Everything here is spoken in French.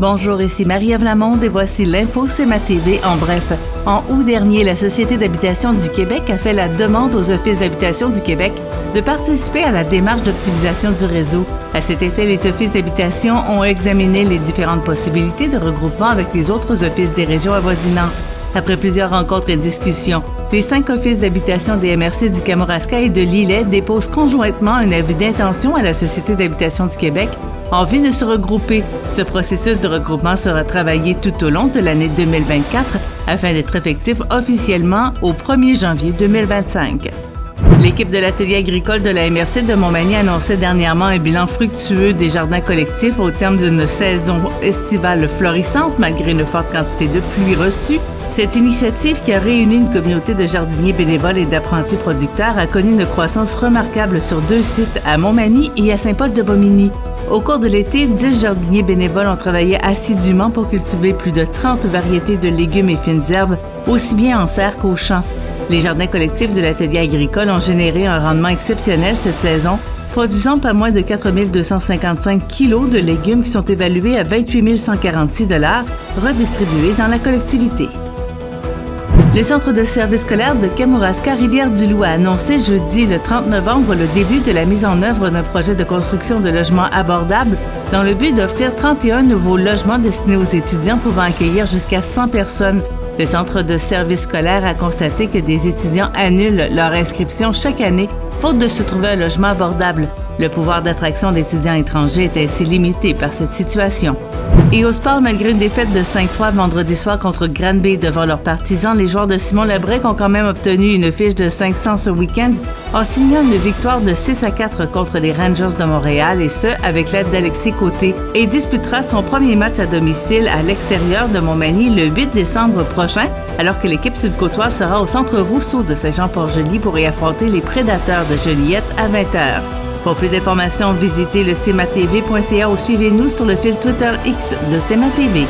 Bonjour, ici Marie-Ève Lamonde et voici l'info CMA TV en bref. En août dernier, la Société d'habitation du Québec a fait la demande aux Offices d'habitation du Québec de participer à la démarche d'optimisation du réseau. À cet effet, les Offices d'habitation ont examiné les différentes possibilités de regroupement avec les autres offices des régions avoisinantes. Après plusieurs rencontres et discussions, les 5 offices d'habitation des MRC du Kamouraska et de l'Îlet déposent conjointement un avis d'intention à la Société d'habitation du Québec en vue de se regrouper. Ce processus de regroupement sera travaillé tout au long de l'année 2024 afin d'être effectif officiellement au 1er janvier 2025. L'équipe de l'atelier agricole de la MRC de Montmagny annonçait dernièrement un bilan fructueux des jardins collectifs au terme d'une saison estivale florissante malgré une forte quantité de pluie reçue. Cette initiative qui a réuni une communauté de jardiniers bénévoles et d'apprentis producteurs a connu une croissance remarquable sur 2 sites, à Montmagny et à Saint-Paul-de-Bomigny. Au cours de l'été, 10 jardiniers bénévoles ont travaillé assidûment pour cultiver plus de 30 variétés de légumes et fines herbes, aussi bien en serre qu'au champ. Les jardins collectifs de l'atelier agricole ont généré un rendement exceptionnel cette saison, produisant pas moins de 4 255 kilos de légumes qui sont évalués à 28 146 $, redistribués dans la collectivité. Le Centre de services scolaires de Kamouraska-Rivière-du-Loup a annoncé jeudi le 30 novembre le début de la mise en œuvre d'un projet de construction de logements abordables dans le but d'offrir 31 nouveaux logements destinés aux étudiants pouvant accueillir jusqu'à 100 personnes. Le Centre de services scolaires a constaté que des étudiants annulent leur inscription chaque année faute de se trouver un logement abordable. Le pouvoir d'attraction d'étudiants étrangers est ainsi limité par cette situation. Et au sport, malgré une défaite de 5-3 vendredi soir contre Granby devant leurs partisans, les joueurs de Simon Lebrec ont quand même obtenu une fiche de 500 ce week-end en signant une victoire de 6-4 contre les Rangers de Montréal et ce, avec l'aide d'Alexis Côté, et disputera son premier match à domicile à l'extérieur de Montmagny le 8 décembre prochain, alors que l'équipe sud-côtoise sera au Centre Rousseau de Saint-Jean-Port-Joli pour y affronter les Prédateurs de Joliette à 20h. Pour plus d'informations, visitez le cmatv.ca ou suivez-nous sur le fil Twitter X de CMA TV.